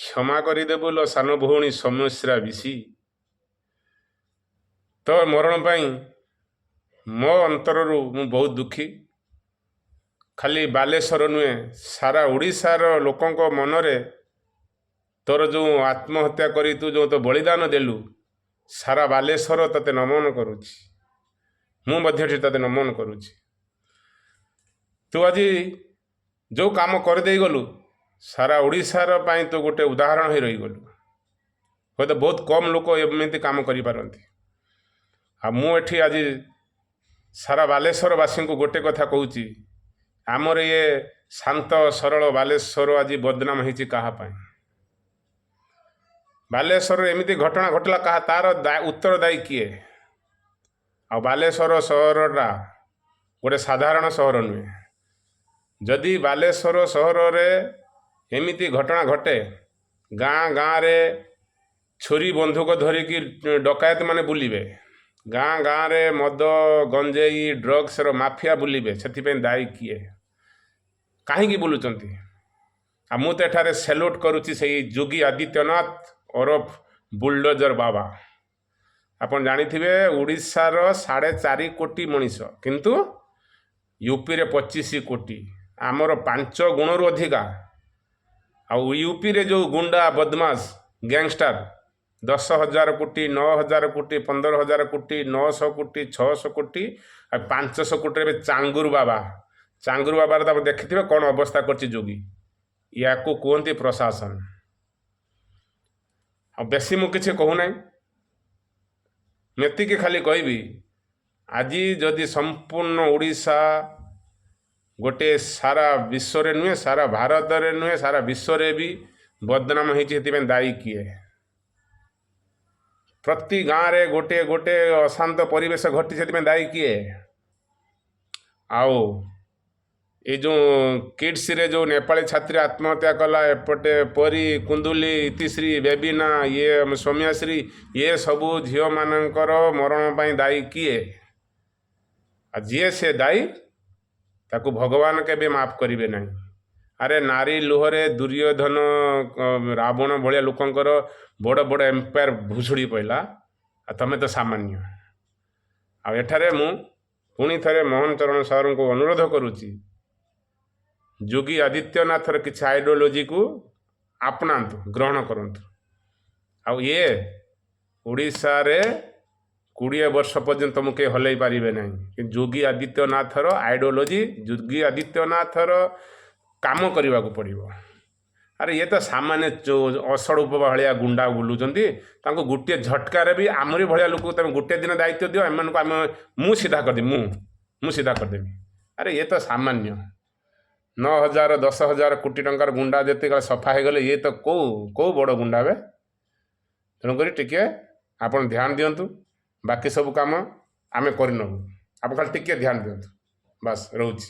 क्षमा କରିଦେବୁ ଲୋ ସାନ ଭଉଣୀ ସମସ୍ୟା ବିଶି। ତୋ ମରଣ ପାଇଁ ମୋ ଅନ୍ତରରୁ ମୁଁ ବହୁତ ଦୁଃଖୀ। ଖାଲି ବାଲେଶ୍ୱର ନୁହେଁ, ସାରା ଓଡ଼ିଶାର ଲୋକଙ୍କ ମନରେ ତୋର ଯେଉଁ ଆତ୍ମହତ୍ୟା କରି ତୁ ଯେଉଁ ତୋ ବଳିଦାନ ଦେଲୁ, ସାରା ବାଲେଶ୍ୱର ତୋତେ ନମନ କରୁଛି। ମୁଁ ମଧ୍ୟ ତୋତେ ନମନ କରୁଛି। ତୁ ଆଜି ଯେଉଁ କାମ କରିଦେଇଗଲୁ, ସାରା ଓଡ଼ିଶାର ପାଇଁ ତୁ ଗୋଟେ ଉଦାହରଣ ହୋଇ ରହିଗଲୁ। ହୁଏତ ବହୁତ କମ୍ ଲୋକ ଏମିତି କାମ କରିପାରନ୍ତି। ଆଉ ମୁଁ ଏଠି ଆଜି ସାରା ବାଲେଶ୍ୱରବାସୀଙ୍କୁ ଗୋଟେ କଥା କହୁଛି, ଆମର ଇଏ ଶାନ୍ତ ସରଳ ବାଲେଶ୍ୱର ଆଜି ବଦନାମ ହେଇଛି କାହା ପାଇଁ? ବାଲେଶ୍ୱରରେ ଏମିତି ଘଟଣା ଘଟିଲା କାହା, ତାର ଉତ୍ତରଦାୟୀ କିଏ? ଆଉ ବାଲେଶ୍ୱର ସହରଟା ଗୋଟେ ସାଧାରଣ ସହର ନୁହେଁ। ଯଦି ବାଲେଶ୍ୱର ସହରରେ ଏମିତି ଘଟଣା ଘଟେ, ଗାଁ ଗାଁରେ ଛୁରୀ ବନ୍ଧୁକ ଧରିକି ଡକାୟତ ମାନେ ବୁଲିବେ, ଗାଁ ଗାଁରେ ମଦ ଗଞ୍ଜେଇ ଡ୍ରଗ୍ସର ମାଫିଆ ବୁଲିବେ, ସେଥିପାଇଁ ଦାୟୀ କିଏ? କାହିଁକି ବୁଲୁଛନ୍ତି? ଆଉ ମୁଁ ତ ଏଠାରେ ସେଲ୍ୟୁଟ୍ କରୁଛି ସେଇ ଯୋଗୀ ଆଦିତ୍ୟନାଥ ଓରଫ ବୁଲଡୋଜର ବାବା। ଆପଣ ଜାଣିଥିବେ ଓଡ଼ିଶାର 4.5 କୋଟି ମଣିଷ, କିନ୍ତୁ ୟୁପିରେ 25 କୋଟି, ଆମର 5 ଗୁଣରୁ ଅଧିକା। ଆଉ ୟୁପିରେ ଯେଉଁ ଗୁଣ୍ଡା ବଦମାସ ଗ୍ୟାଙ୍ଗଷ୍ଟାର 10,000 କୋଟି 9,000 କୋଟି 15,000 କୋଟି 900 କୋଟି 600 କୋଟି ଆଉ 500 କୋଟିରେ ଏବେ ଚାଙ୍ଗୁର ବାବାର ତାକୁ ଦେଖିଥିବେ କ'ଣ ଅବସ୍ଥା କରିଛି ଯୋଗୀ। ୟାକୁ କୁହନ୍ତି ପ୍ରଶାସନ। ଆଉ ବେଶୀ ମୁଁ କିଛି କହୁନାହିଁ, ଏତିକି ଖାଲି କହିବି, ଆଜି ଯଦି ସମ୍ପୂର୍ଣ୍ଣ ଓଡ଼ିଶା ଗୋଟିଏ ସାରା ବିଶ୍ୱରେ ନୁହେଁ, ସାରା ଭାରତରେ ନୁହେଁ, ସାରା ବିଶ୍ୱରେ ବି ବଦନାମ ହେଇଛି, ସେଥିପାଇଁ ଦାୟୀ କିଏ? ପ୍ରତି ଗାଁରେ ଗୋଟିଏ ଗୋଟିଏ ଅଶାନ୍ତ ପରିବେଶ ଘଟି, ସେଥିପାଇଁ ଦାୟୀ କିଏ? ଆଉ ଏଇ ଯେଉଁ କିଡ୍ସରେ ଯେଉଁ ନେପାଳୀ ଛାତ୍ରୀ ଆତ୍ମହତ୍ୟା କଲା, ଏପଟେ ପରୀ କୁନ୍ଦୁଲି ଇତିଶ୍ରୀ ବେବିନା ଇଏ ସୌମ୍ୟାଶ୍ରୀ, ଇଏ ସବୁ ଝିଅମାନଙ୍କର ମରଣ ପାଇଁ ଦାୟୀ କିଏ? ଆଉ ଯିଏ ସେ ଦାୟୀ, ତାକୁ ଭଗବାନ କେବେ ମାଫ କରିବେ ନାହିଁ। ଆରେ ନାରୀ ଲୁହରେ ଦୁର୍ଯ୍ୟୋଧନ ରାବଣ ଭଳିଆ ଲୋକଙ୍କର ବଡ଼ ବଡ଼ ଏମ୍ପାୟାର ଭୁଷୁଡ଼ି ପଡ଼ିଲା, ଆଉ ତୁମେ ତ ସାମାନ୍ୟ। ଆଉ ଏଠାରେ ମୁଁ ପୁଣି ଥରେ ମୋହନ ଚରଣ ସାରଙ୍କୁ ଅନୁରୋଧ କରୁଛି, ଯୋଗୀ ଆଦିତ୍ୟନାଥର କିଛି ଆଇଡ଼ିଓଲୋଜିକୁ ଆପଣାନ୍ତୁ, ଗ୍ରହଣ କରନ୍ତୁ। ଆଉ ଇଏ ଓଡ଼ିଶାରେ 20 ବର୍ଷ ପର୍ଯ୍ୟନ୍ତ ମୁଁ କେହି ହଲେଇ ପାରିବେ ନାହିଁ। କିନ୍ତୁ ଯୋଗୀ ଆଦିତ୍ୟନାଥର ଆଇଡ଼ିଓଲୋଜି, ଯୋଗୀ ଆଦିତ୍ୟନାଥର କାମ କରିବାକୁ ପଡ଼ିବ। ଆରେ ଇଏ ତ ସାମାନ୍ୟ ଅସଡ଼ୁପ ଭଳିଆ ଗୁଣ୍ଡା ବୁଲୁଛନ୍ତି, ତାଙ୍କୁ ଗୋଟିଏ ଝଟକାରେ ବି ଆମରି ଭଳିଆ ଲୋକକୁ ତମେ ଗୋଟିଏ ଦିନ ଦାୟିତ୍ୱ ଦିଅ, ଏମାନଙ୍କୁ ମୁଁ ସିଧା କରିଦେବି, ମୁଁ ସିଧା କରିଦେବି। ଆରେ ଇଏ ତ ସାମାନ୍ୟ 9,000 10,000 କୋଟି ଟଙ୍କାର ଗୁଣ୍ଡା ଯେତିକି ସଫା ହେଇଗଲେ, ଇଏ ତ କୋଉ ବଡ଼ ଗୁଣ୍ଡା ବେ? ତେଣୁକରି ଟିକେ ଆପଣ ଧ୍ୟାନ ଦିଅନ୍ତୁ, ବାକି ସବୁ କାମ ଆମେ କରିନେବୁ, ଆପଣ ଖାଲି ଟିକେ ଧ୍ୟାନ ଦିଅନ୍ତୁ। ବାସ୍, ରହୁଛି।